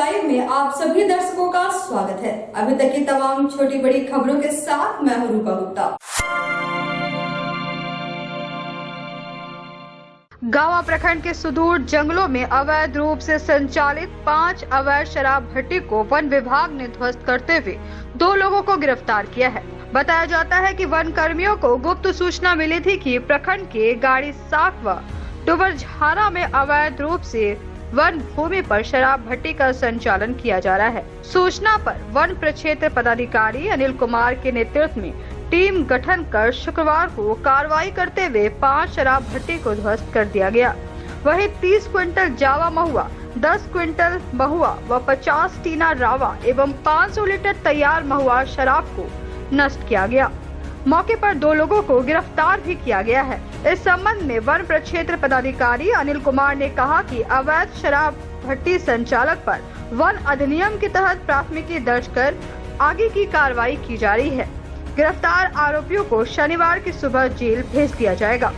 Live में आप सभी दर्शकों का स्वागत है। अभी तक की तमाम छोटी बड़ी खबरों के साथ मैं हूं रूपा गुप्ता। गावा प्रखंड के सुदूर जंगलों में अवैध रूप से संचालित 5 अवैध शराब भट्टी को वन विभाग ने ध्वस्त करते हुए 2 लोगों को गिरफ्तार किया है। बताया जाता है कि वन कर्मियों को गुप्त सूचना मिली थी कि प्रखंड के गाड़ी साक व डुबरझारा में अवैध रूप से वन भूमि पर शराब भट्टी का संचालन किया जा रहा है। सूचना पर वन प्रक्षेत्र पदाधिकारी अनिल कुमार के नेतृत्व में टीम गठन कर शुक्रवार को कार्रवाई करते हुए 5 शराब भट्टी को ध्वस्त कर दिया गया। वहीं 30 क्विंटल जावा महुआ, 10 क्विंटल महुआ व 50 टीना रावा एवं 500 लीटर तैयार महुआ शराब को नष्ट किया गया। मौके पर 2 लोगों को गिरफ्तार भी किया गया है। इस संबंध में वन प्रक्षेत्र पदाधिकारी अनिल कुमार ने कहा कि अवैध शराब भट्टी संचालक पर वन अधिनियम के तहत प्राथमिकी दर्ज कर आगे की कार्रवाई की जा रही है। गिरफ्तार आरोपियों को शनिवार की सुबह जेल भेज दिया जाएगा।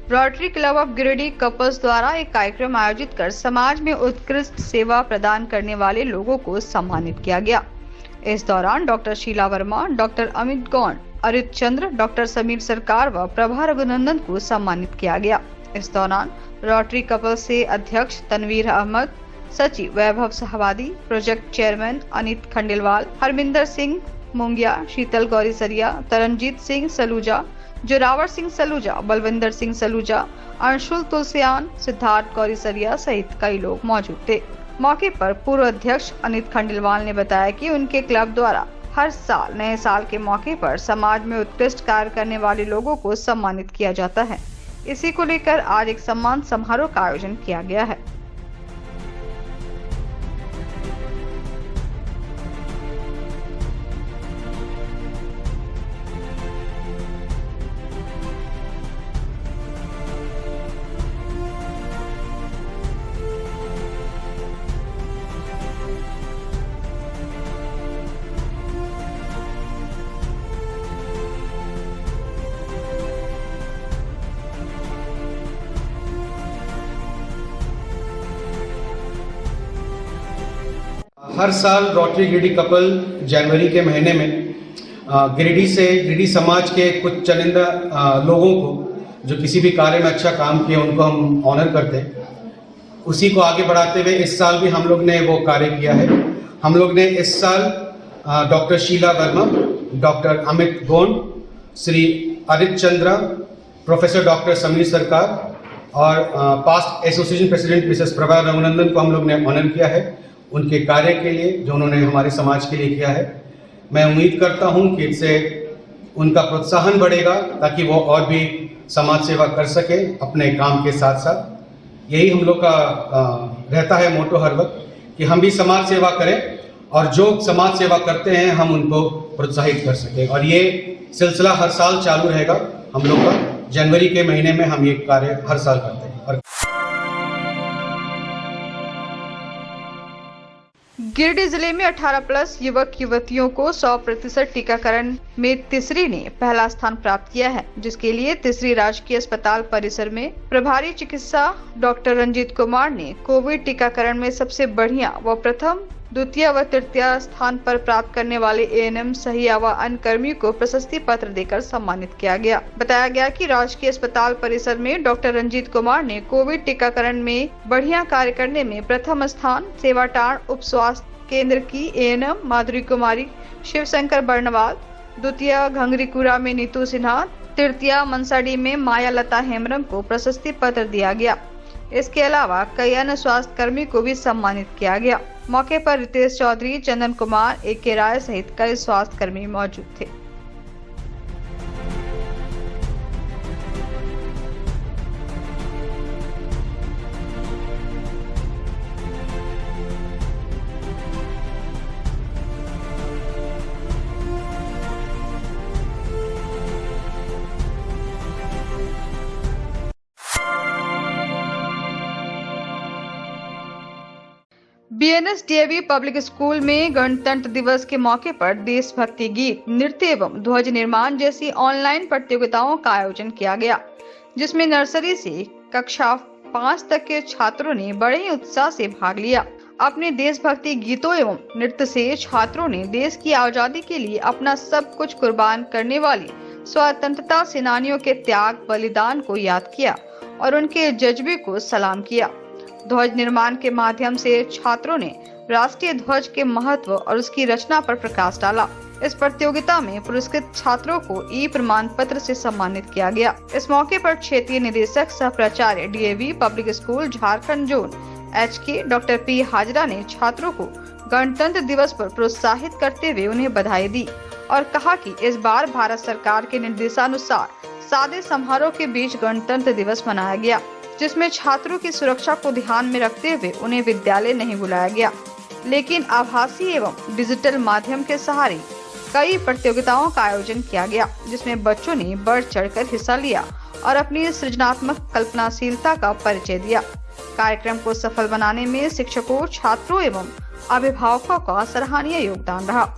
Rotary club of Giridih couples द्वारा एक कार्यक्रम आयोजित कर समाज में उत्कृष्ट सेवा प्रदान करने वाले लोगों को सम्मानित किया गया। इस दौरान डॉक्टर शीला वर्मा, डॉक्टर अमित गौड़, अरित चंद्र, डॉक्टर समीर सरकार व प्रभा रघुनंदन को सम्मानित किया गया। इस दौरान रोटरी कपल्स से अध्यक्ष तनवीर अहमद, सचिव वैभव सहवादी, प्रोजेक्ट चेयरमैन अनित खंडेलवाल, हरमिंदर सिंह मुंगिया, शीतल गौरी सरिया, तरनजीत सिंह सलूजा, जोरावर सिंह सलूजा, बलविंदर सिंह सलूजा, अंशुल तुलसियान, सिद्धार्थ गौरी सरिया सहित कई लोग मौजूद थे। मौके पर पूर्व अध्यक्ष अनित खंडेलवाल ने बताया कि उनके क्लब द्वारा हर साल नए साल के मौके पर समाज में उत्कृष्ट कार्य करने वाले लोगों को सम्मानित किया जाता है। इसी को लेकर आज एक सम्मान समारोह का आयोजन किया गया है। हर साल रोटरी गिरिडीह कपल जनवरी के महीने में गिरिडीह से गिरिडीह समाज के कुछ चुनिंदा लोगों को जो किसी भी कार्य में अच्छा काम किए उनको हम ऑनर करते हैं। उसी को आगे बढ़ाते हुए इस साल भी हम लोग ने वो कार्य किया है। हम लोग ने इस साल डॉक्टर शीला वर्मा, डॉक्टर अमित गौड़, श्री अरित चंद्र, प्रोफेसर डॉक्टर समीर सरकार और past association president Mrs Prabha Raghunandan को हम लोग ने ऑनर किया है उनके कार्य के लिए जो उन्होंने हमारे समाज के लिए किया है। मैं उम्मीद करता हूं कि इससे उनका प्रोत्साहन बढ़ेगा ताकि वो और भी समाज सेवा कर सके अपने काम के साथ साथ। यही हम लोग का रहता है मोटो हर वक्त कि हम भी समाज सेवा करें और जो समाज सेवा करते हैं हम उनको प्रोत्साहित कर सकें। और ये सिलसिला हर साल चालू रहेगा हम लोग का। जनवरी के महीने में हम ये कार्य हर साल करते हैं। और गिरिडीह जिले में 18+ युवक युवतियों को 100% टीकाकरण में तिसरी ने पहला स्थान प्राप्त किया है, जिसके लिए तिसरी राजकीय अस्पताल परिसर में प्रभारी चिकित्सा डॉक्टर रंजीत कुमार ने कोविड टीकाकरण में सबसे बढ़िया व प्रथम, द्वितीय व तृतीय स्थान पर प्राप्त करने वाले ANM सहिया व अन्य कर्मियों को प्रशस्ति पत्र देकर सम्मानित किया गया। बताया गया कि राजकीय अस्पताल परिसर में डॉक्टर रंजीत कुमार ने कोविड टीकाकरण में बढ़िया कार्य करने में प्रथम स्थान, सेवाटाण उप स्वास्थ्य केंद्र की ANM माधुरी कुमारी शिवशंकर बर्णवाल, द्वितीय घंगरीकुरा में नीतू सिन्हा, तृतीय मनसाडी में माया लता हेम्ब्रम को प्रशस्ति पत्र दिया गया। इसके अलावा कई अन्य स्वास्थ्य कर्मी को भी सम्मानित किया गया। मौके पर रितेश चौधरी, चंदन कुमार, AK राय सहित कई स्वास्थ्य कर्मी मौजूद थे। BNS DAV पब्लिक स्कूल में गणतंत्र दिवस के मौके पर देशभक्ति गीत, नृत्य एवं ध्वज निर्माण जैसी ऑनलाइन प्रतियोगिताओं का आयोजन किया गया, जिसमें नर्सरी से कक्षा 5 तक के छात्रों ने बड़े ही उत्साह से भाग लिया। अपने देशभक्ति गीतों एवं नृत्य से छात्रों ने देश की आजादी के लिए अपना सब कुछ कुर्बान करने वाली स्वतंत्रता सेनानियों के त्याग बलिदान को याद किया और उनके जज्बे को सलाम किया। ध्वज निर्माण के माध्यम से छात्रों ने राष्ट्रीय ध्वज के महत्व और उसकी रचना पर प्रकाश डाला। इस प्रतियोगिता में पुरस्कृत छात्रों को प्रमाण पत्र से सम्मानित किया गया। इस मौके पर क्षेत्रीय निदेशक सह प्राचार्य DAV public school Jharkhand zone HK doctor P Hazra ने छात्रों को गणतंत्र दिवस पर प्रोत्साहित करते हुए उन्हें बधाई दी और कहा कि इस बार भारत सरकार के निर्देशानुसार सादे समारोह के बीच गणतंत्र दिवस मनाया गया, जिसमें छात्रों की सुरक्षा को ध्यान में रखते हुए उन्हें विद्यालय नहीं बुलाया गया, लेकिन आभासी एवं डिजिटल माध्यम के सहारे कई प्रतियोगिताओं का आयोजन किया गया, जिसमें बच्चों ने बढ़ चढ़कर हिस्सा लिया और अपनी सृजनात्मक कल्पनाशीलता का परिचय दिया। कार्यक्रम को सफल बनाने में शिक्षकों, छात्रों एवं अभिभावकों का सराहनीय योगदान रहा।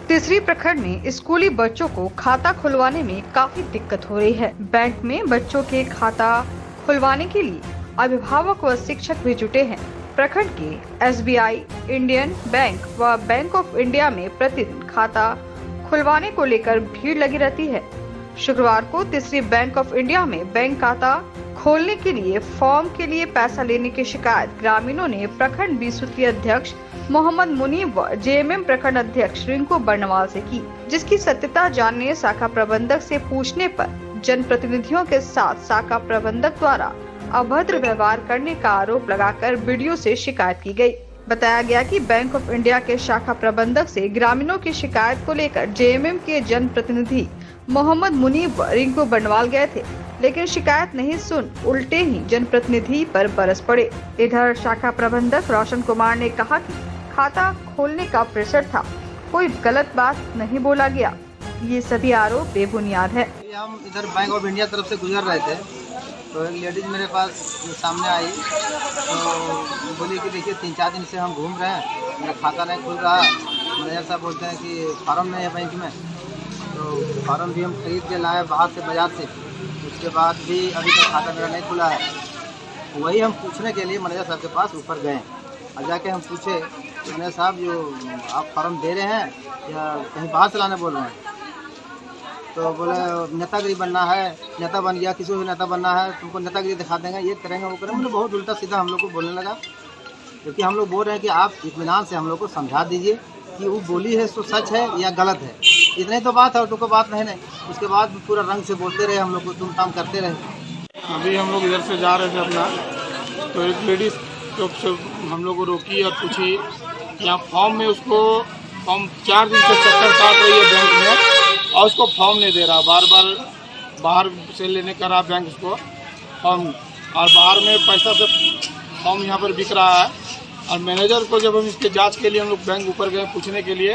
तीसरी प्रखंड में स्कूली बच्चों को खाता खुलवाने में काफी दिक्कत हो रही है। बैंक में बच्चों के खाता खुलवाने के लिए अभिभावक व शिक्षक भी जुटे हैं। प्रखंड के SBI, इंडियन बैंक व बैंक ऑफ इंडिया में प्रतिदिन खाता खुलवाने को लेकर भीड़ लगी रहती है। शुक्रवार को तीसरी बैंक ऑफ इंडिया में बैंक खाता खोलने के लिए फॉर्म के लिए पैसा लेने की शिकायत ग्रामीणों ने प्रखंड बीसूत्री अध्यक्ष मोहम्मद मुनीब व जेएमएम प्रखंड अध्यक्ष रिंकू बर्नवाल से की, जिसकी सत्यता जानने शाखा प्रबंधक से पूछने पर जनप्रतिनिधियों के साथ शाखा प्रबंधक द्वारा अभद्र व्यवहार करने का आरोप लगाकर वीडियो से शिकायत की गई। बताया गया कि बैंक ऑफ इंडिया के शाखा प्रबंधक से ग्रामीणों की शिकायत को लेकर जेएमएम के जनप्रतिनिधि मोहम्मद मुनीब व रिंकू बर्नवाल गए थे, लेकिन शिकायत नहीं सुन उल्टे ही जनप्रतिनिधि पर बरस पड़े। इधर शाखा प्रबंधक रोशन कुमार ने कहा कि खाता खोलने का प्रेशर था, कोई गलत बात नहीं बोला गया, ये सभी आरोप बेबुनियाद है। हम इधर बैंक ऑफ इंडिया तरफ से गुजर रहे थे तो एक लेडीज मेरे पास सामने आई तो बोली कि देखिए 3-4 दिन से हम घूम रहे हैं, मेरा खाता नहीं खुल रहा। मैनेजर साहब बोलते हैं कि फार्म नहीं है बैंक में, तो फार्म भी हम खरीद के लाए बाहर से बाज़ार से, उसके बाद भी अभी तक खाता मेरा नहीं खुला है। वही हम पूछने के लिए मैनेजर साहब के पास ऊपर गए और जाके हम पूछे मैनेजर साहब जो आप फार्म दे रहे हैं या कहीं बाहर से लाने बोल रहे हैं? तो बोले नेतागिरी बनना है, नेता बन गया, किसी को नेता बनना है, तुमको नेतागिरी दिखा देंगे, ये करेंगे वो करेंगे। मतलब बहुत उल्टा सीधा हम लोग को बोलने लगा, क्योंकि हम लोग बोल रहे हैं कि आप इत्मीनान से हम लोग को समझा दीजिए कि वो बोली है तो सच है या गलत है, इतनी तो बात है और तो बात नहीं। उसके बाद पूरा रंग से बोलते रहे, हम लोग को तुम ताम करते रहे। अभी हम लोग इधर से जा रहे थे अपना, तो एक लेडीज तो हम लोग को रोकी और पूछी यहाँ फॉर्म में उसको फॉर्म 4 दिन से चक्कर काट रही है बैंक में और उसको फॉर्म नहीं दे रहा, बार बार बाहर से लेने का रहा बैंक उसको फॉर्म, और बाहर में पैसा से फॉर्म यहाँ पर बिक रहा है। और मैनेजर को जब हम इसके जांच के लिए हम लोग बैंक ऊपर गए पूछने के लिए,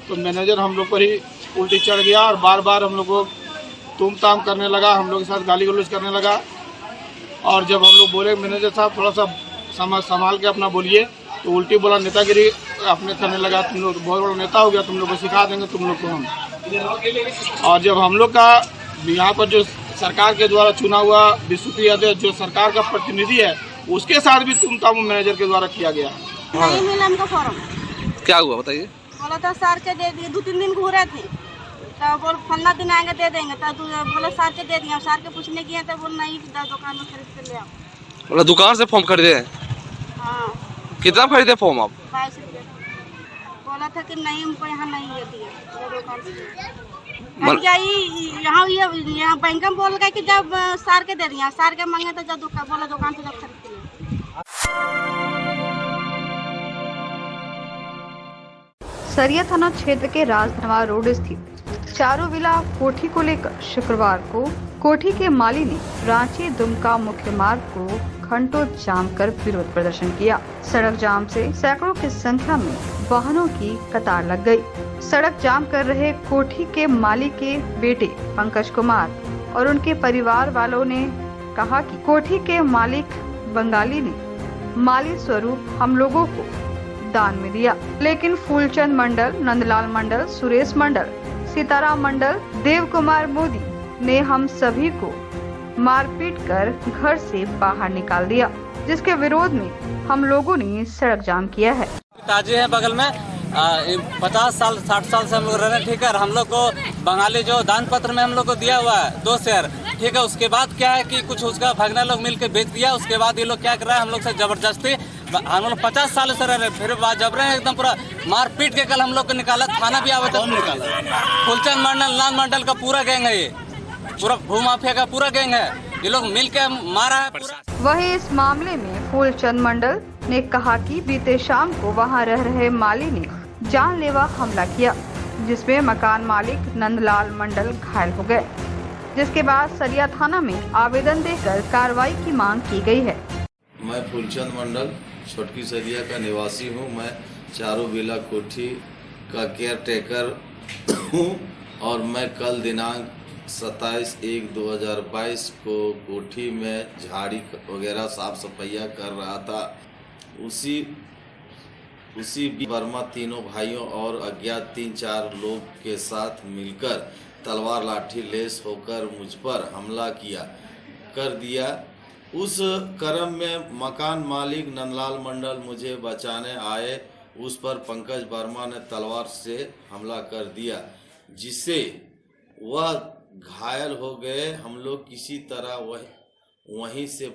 तो मैनेजर हम लोग पर ही उल्टी चढ़ गया और बार बार हम लोग को तुम ताम करने लगा, हम लोग के साथ गाली गलौज करने लगा। और जब हम लोग बोले मैनेजर साहब थोड़ा सा संभाल के अपना बोलिए, तो उल्टी बोला नेतागिरी अपने करने लगा, तुम लोग बहुत बड़ा नेता हो गया, तुम लोग को सिखा देंगे तुम लोग को हम। और जब हम लोग का यहाँ पर जो सरकार के द्वारा चुना हुआ बीसूत्री अध्यक्ष जो सरकार का प्रतिनिधि है, उसके साथ भी तुम ताम मैनेजर के द्वारा किया गया। नहीं मिला हमको फॉर्म। क्या हुआ बताइए? बोला था सर के दे दिए, 2-3 दिन घूरे थे तो बोल फलना दिन आएंगे दे देंगे, तो बोले सर के दे दिया। सर के पूछने किए तो बोल नहीं, दुकान में खरीद कर ले आओ। मतलब दुकान से फॉर्म खरीदे? हाँ। कितना खरीदे फॉर्म आप? 22 रुपये। बोला था कि नहीं हमको यहाँ नहीं देती है, दुकान से यहाँ बैंक में बोल गए कि जब सर के दे दिया, सर के मांगे तो जब बोला दुकान से जब खरीद लिया। सरिया थाना क्षेत्र के राजधनवा रोड स्थित चारोविला कोठी को लेकर शुक्रवार को कोठी के माली ने रांची दुमका मुख्य मार्ग को घंटों जाम कर विरोध प्रदर्शन किया। सड़क जाम से सैकड़ों की संख्या में वाहनों की कतार लग गई। सड़क जाम कर रहे कोठी के माली के बेटे पंकज कुमार और उनके परिवार वालों ने कहा कि कोठी के मालिक बंगाली ने माली स्वरूप हम लोगों को दान में दिया, लेकिन फूलचंद मंडल, नंदलाल मंडल, सुरेश मंडल, सीताराम मंडल, देव कुमार मोदी ने हम सभी को मारपीट कर घर से बाहर निकाल दिया, जिसके विरोध में हम लोगों ने सड़क जाम किया है। ताजी है बगल में 50 साल 60 साल से हम लोग रह रहे हैं, ठीक है। हम लोग को बंगाली जो दान पत्र में हम लोग को दिया हुआ है 2 शेयर, ठीक है। उसके बाद क्या है कि कुछ उसका भगना लोग मिलकर बेच दिया। उसके बाद ये लोग क्या कर रहा है, हम लोग से जबरदस्ती, हम लोग 50 साल से रह रहे, फिर जब रहे एकदम पूरा मार पीट के कल हम लोग को निकाला, थाना भी आवे तो निकाला। फुलचंद मंडल, लाल मंडल का पूरा गैंग है, ये पूरा भूमाफिया का पूरा गैंग है, ये लोग मिल के मारा है पूरा। वहीं इस मामले में फूलचंद मंडल ने कहा कि बीते शाम को वहां रह रहे माली ने जानलेवा हमला किया, जिसमें मकान मालिक नंदलाल मंडल घायल हो गए, जिसके बाद सरिया थाना में आवेदन देकर कार्रवाई की मांग की गई है। मैं फूलचंद मंडल छोटकी सरिया का निवासी हूँ। मैं चारोविला कोठी का केयर टेकर हूँ और मैं कल दिनांक 27/1/2022 को कोठी में झाड़ी वगैरह साफ सफाइया कर रहा था। उसी वर्मा तीनों भाइयों और अज्ञात 3-4 लोग के साथ मिलकर तलवार लाठी लेस होकर मुझ पर हमला कर दिया। उस क्रम में मकान मालिक नंदलाल मंडल मुझे बचाने आए, उस पर पंकज वर्मा ने तलवार से हमला कर दिया, जिससे वह घायल हो गए। हम लोग किसी तरह वहीं से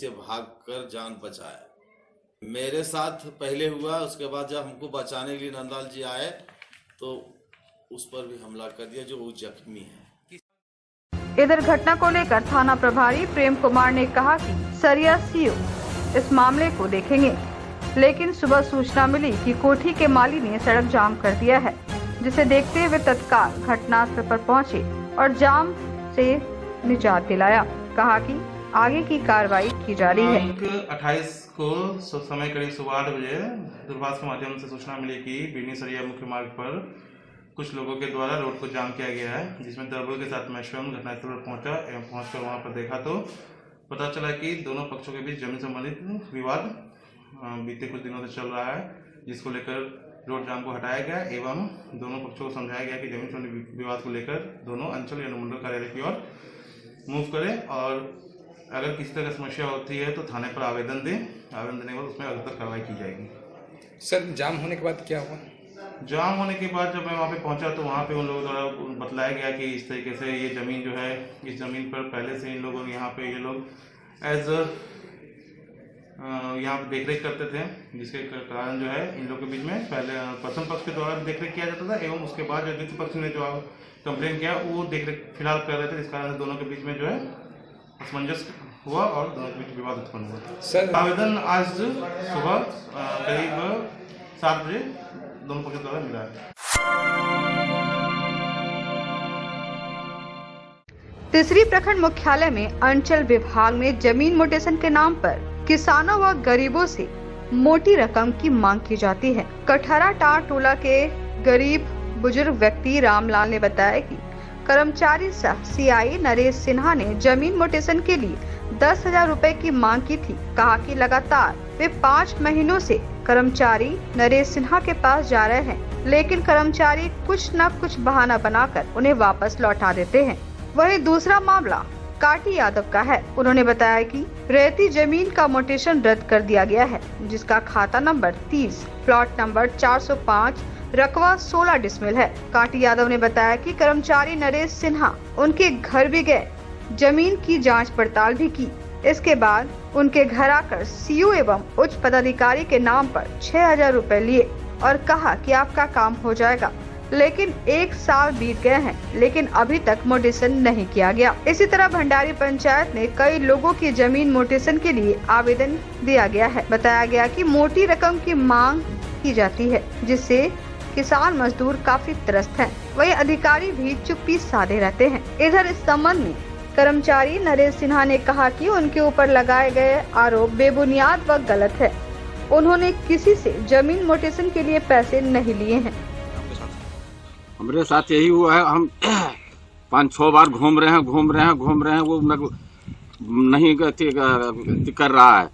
भाग कर जान बचाया। मेरे साथ पहले हुआ, उसके बाद जब हमको बचाने के लिए नंदलाल जी आए तो उस पर भी हमला कर दिया, जो वो जख्मी है। इधर घटना को लेकर थाना प्रभारी प्रेम कुमार ने कहा कि सरिया सीओ इस मामले को देखेंगे, लेकिन सुबह सूचना मिली कि कोठी के माली ने सड़क जाम कर दिया है, जिसे देखते हुए तत्काल घटनास्थल पर पहुंचे और जाम से निजात दिलाया। कहा कि आगे की कार्रवाई की जा रही है। 28 को समय करीब सुबह 8 बजे दूरभाष के माध्यम से सूचना मिली कि बिरनी सरिया मुख्य मार्ग पर कुछ लोगों के द्वारा रोड को जाम किया गया है, जिसमें दरबल के साथ मैं स्वयं घटनास्थल पर पहुंचा एवं पहुंचकर वहां पर देखा तो पता चला कि दोनों पक्षों के बीच जमीन संबंधित विवाद बीते कुछ दिनों से चल रहा है, जिसको लेकर रोड जाम को हटाया गया एवं दोनों पक्षों को समझाया गया कि जमीन संबंधी विवाद को लेकर दोनों अंचल या अनुमंडल कार्यालय की ओर मूव करें और अगर किसी तरह की समस्या होती है तो थाने पर आवेदन दें। आवेदन देने के बाद उसमें अग्रतर कार्रवाई की जाएगी। सर जाम होने के बाद क्या हुआ? जाम होने के बाद जब मैं वहाँ पे पहुँचा तो वहाँ पे उन लोगों द्वारा बतलाया गया कि इस तरीके से ये ज़मीन जो है, इस ज़मीन पर पहले से इन लोगों ने यहाँ पे ये लोग एज यहाँ पे देखरेख करते थे, जिसके कारण जो है इन लोगों के बीच में पहले प्रथम पक्ष के द्वारा देखरेख किया जाता था एवं उसके बाद जो द्वितीय पक्ष ने जो कंप्लेन किया वो देखरेख फिलहाल कर रहे थे, जिस कारण दोनों के बीच में जो है असमंजस हुआ और दोनों के बीच विवाद उत्पन्न हुआ। सर आवेदन आज सुबह करीब 7 बजे दोनों पक्षों द्वारा मिला है। तीसरी प्रखंड मुख्यालय में अंचल विभाग में जमीन म्यूटेशन के नाम पर किसानों व गरीबों से मोटी रकम की मांग की जाती है। कठहरा टार टोला के गरीब बुजुर्ग व्यक्ति रामलाल ने बताया कि कर्मचारी सह सीआई नरेश सिन्हा ने जमीन म्यूटेशन के लिए 10,000 रुपए की मांग की थी। कहा कि लगातार वे 5 महीनों से कर्मचारी नरेश सिन्हा के पास जा रहे हैं, लेकिन कर्मचारी कुछ न कुछ बहाना बनाकर उन्हें वापस लौटा देते हैं। वहीं दूसरा मामला काटी यादव का है। उन्होंने बताया कि रेती जमीन का म्यूटेशन रद्द कर दिया गया है, जिसका खाता नंबर 30 प्लॉट नंबर 405 रकवा 16 डिसमिल है। काटी यादव ने बताया कि कर्मचारी नरेश सिन्हा उनके घर भी गए, जमीन की जांच पड़ताल भी की। इसके बाद उनके घर आकर सीओ एवं उच्च पदाधिकारी के नाम पर 6,000 रुपए लिए और कहा कि आपका काम हो जाएगा, लेकिन 1 साल बीत गए हैं, लेकिन अभी तक म्यूटेशन नहीं किया गया। इसी तरह भंडारी पंचायत में कई लोगों की जमीन म्यूटेशन के लिए आवेदन दिया गया है। बताया गया कि मोटी रकम की मांग की जाती है, जिससे किसान मजदूर काफी त्रस्त हैं। वही अधिकारी भी चुप्पी साधे रहते हैं। इधर इस संबंध में कर्मचारी नरेश सिन्हा ने कहा कि उनके ऊपर लगाए गए आरोप बेबुनियाद व गलत है। उन्होंने किसी से जमीन म्यूटेशन के लिए पैसे नहीं लिए हैं। हमारे साथ यही हुआ है, हम 5-6 बार घूम रहे हैं, वो नहीं कर रहा है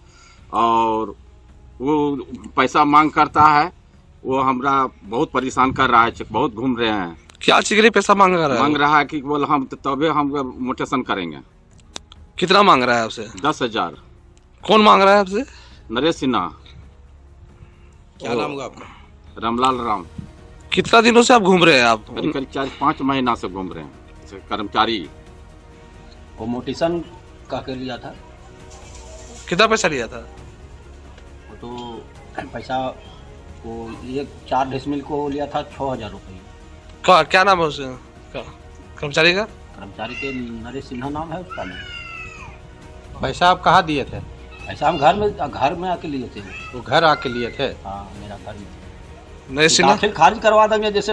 और वो पैसा मांग करता है, वो हमरा बहुत परेशान कर रहा है। बहुत घूम रहे हैं। क्या चीज के लिए पैसा मांग रहा है? कि बोल हम तबे हम म्यूटेशन करेंगे। कितना मांग रहा है आपसे? 10,000। कौन मांग रहा है आपसे? नरेश सिन्हा। क्या नाम हुआ आपका? रामलाल राम। कितना दिनों से आप घूम रहे हैं? आप करीब 4-5 महीना से घूम रहे हैं। कर्मचारी वो म्यूटेशन का के लिया था। कितना पैसा लिया था? वो तो पैसा वो ये 4 डिसमिल को लिया था 6,000 रुपये। क्या नाम है उसका? कर्मचारी का? कर्मचारी के नरेश सिन्हा नाम है उसका नाम। पैसा आप कहाँ दिए थे? पैसा हम घर में आके लिए थे। वो घर आके लिए थे? हाँ, मेरा घर में। नरेश सिन्हा दाखिल खारिज करवा देंगे, जैसे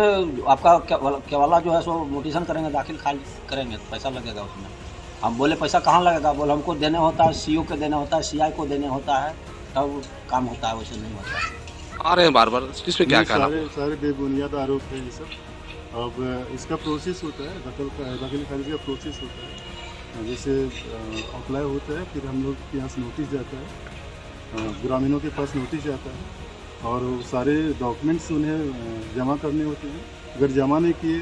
आपका केवाला जो है सो म्यूटेशन करेंगे, दाखिल खारिज करेंगे तो पैसा लगेगा उसमें। हम बोले पैसा कहाँ लगेगा? बोले हमको देने होता है, सीओ को देने होता है, सीआई को देने होता है, तब काम होता है, वैसे नहीं होता है। आ रहे हैं बार-बार, इसमें क्या कहना? सारे बेबुनियाद आरोप है ये सब। अब इसका प्रोसेस होता है, दाखिल खारिज का प्रोसेस होता है। जैसे अप्लाई होता है, फिर हम लोग के यहाँ से नोटिस जाता है, ग्रामीणों के पास नोटिस जाता है और सारे डॉक्यूमेंट्स उन्हें जमा करने होते हैं। अगर जमा नहीं किए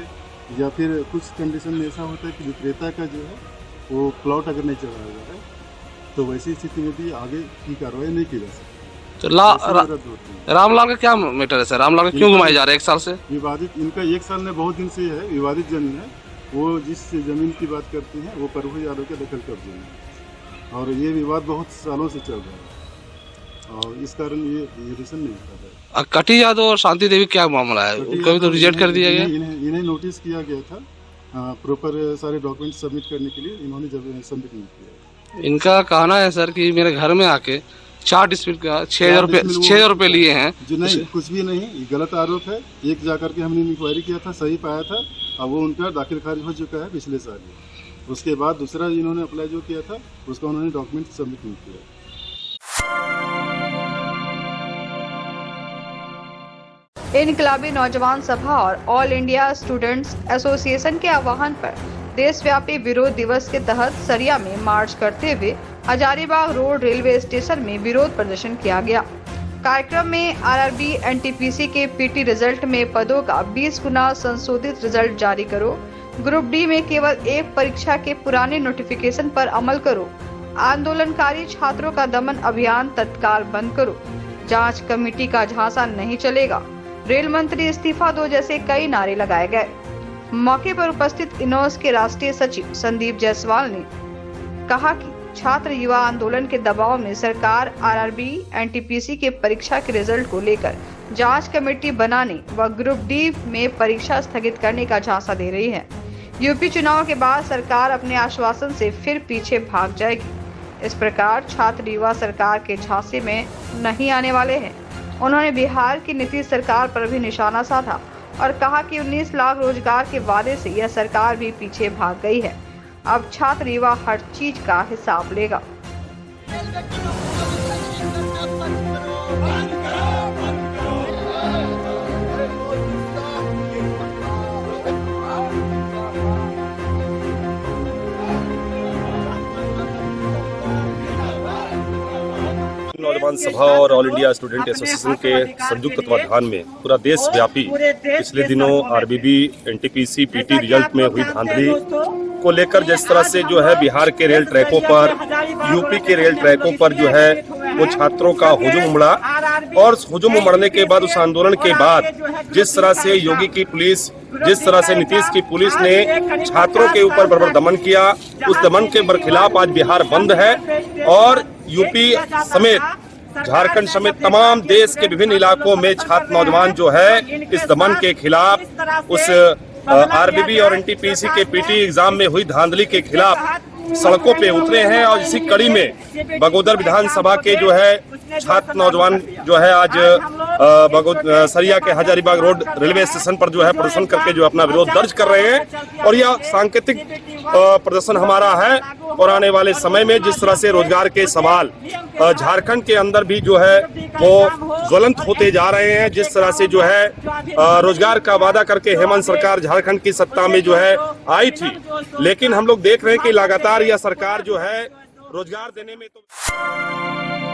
या फिर कुछ कंडीशन में ऐसा होता है कि विक्रेता का जो है वो प्लॉट अगर नहीं चला हुआ है, तो वैसी स्थिति में भी आगे की कार्रवाई नहीं की जा सकती। तो रामलाल का क्या मैटर है सर? रामलाल का क्यों घुमाए जा रहे हैं 1 साल से? विवादित, इनका 1 साल में बहुत दिन से है, विवादित जमीन है वो जिस ज़मीन की बात करते हैं वो प्रभु यादव के दखल कब्जे में है और ये विवाद बहुत सालों से चल रहा है और इस कारण ये रिलेशन नहीं कर रहा है। कटी यादव और शांति देवी क्या मामला है, उनको भी तो रिजेक्ट कर दिया गया। इन्हें नोटिस किया गया था प्रॉपर सारे डॉक्यूमेंट सबमिट करने के लिए, इन्होंने जब सबमिट नहीं किया। इनका कहना है सर कि मेरे घर में आके 4 डिस्प्यूट का 6,000 रुपये लिए हैं। जो नहीं, कुछ भी नहीं, ये गलत आरोप है। एक जाकर के हमने इंक्वायरी किया था, सही पाया था, अब वो उनका दाखिल खारिज हो चुका है पिछले साल ही। उसके बाद दूसरा इन्होंने अप्लाई जो किया था उसका उन्होंने डॉक्यूमेंट सबमिट नहीं किया। इनकलाबी नौजवान सभा और ऑल इंडिया स्टूडेंट्स एसोसिएशन के आह्वान पर देशव्यापी विरोध दिवस के तहत सरिया में मार्च करते हुए हजारीबाग रोड रेलवे स्टेशन में विरोध प्रदर्शन किया गया। कार्यक्रम में आरआरबी एनटीपीसी के पीटी रिजल्ट में पदों का 20 गुना संशोधित रिजल्ट जारी करो, ग्रुप डी में केवल एक परीक्षा के पुराने नोटिफिकेशन पर अमल करो, आंदोलनकारी छात्रों का दमन अभियान तत्काल बंद करो, जांच कमेटी का झांसा नहीं चलेगा, रेल मंत्री इस्तीफा दो जैसे कई नारे लगाए गए। मौके पर उपस्थित इनोस के राष्ट्रीय सचिव संदीप जायसवाल ने कहा कि छात्र युवा आंदोलन के दबाव में सरकार आरआरबी एनटीपीसी के परीक्षा के रिजल्ट को लेकर जांच कमेटी बनाने व ग्रुप डी में परीक्षा स्थगित करने का झांसा दे रही है। यूपी चुनाव के बाद सरकार अपने आश्वासन से फिर पीछे भाग जाएगी। इस प्रकार छात्र युवा सरकार के झांसे में नहीं आने वाले हैं। उन्होंने बिहार की नीतीश सरकार पर भी निशाना साधा और कहा कि 19 लाख रोजगार के वादे से यह सरकार भी पीछे भाग गई है। अब छात्र युवा हर चीज का हिसाब लेगा। नौजवान सभा और ऑल इंडिया स्टूडेंट एसोसिएशन के संयुक्त तत्वाधान में पूरा देश व्यापी पिछले दिनों आरबीबी एनटीपीसी पीटी रिजल्ट में हुई धांधली को लेकर जिस तरह से जो है बिहार के रेल ट्रैकों पर, यूपी के रेल ट्रैकों पर जो है वो छात्रों का हुजूम उमड़ा और हुजूम उमड़ने के बाद उस आंदोलन के बाद जिस तरह से योगी की पुलिस, जिस तरह से नीतीश की पुलिस ने छात्रों के ऊपर बर्बर दमन किया, उस दमन के खिलाफ आज बिहार बंद है और यूपी समेत झारखंड समेत तमाम देश के विभिन्न इलाकों में छात्र नौजवान जो है इस दमन के खिलाफ, उस आरबीबी और एनटीपीसी के पीटी एग्जाम में हुई धांधली के खिलाफ सड़कों पे उतरे हैं। और इसी कड़ी में बगोदर विधानसभा के जो है छात्र नौजवान जो है आज सरिया के हजारीबाग रोड रेलवे स्टेशन पर जो है प्रदर्शन करके जो अपना विरोध दर्ज कर रहे हैं और यह सांकेतिक प्रदर्शन हमारा है। और आने वाले समय में जिस तरह से रोजगार के सवाल झारखंड के अंदर भी जो है वो ज्वलंत होते जा रहे हैं, जिस तरह से जो है रोजगार का वादा करके हेमंत सरकार झारखंड की सत्ता में जो है आई थी, लेकिन हम लोग देख रहे हैं कि लगातार यह सरकार जो है रोजगार देने में तो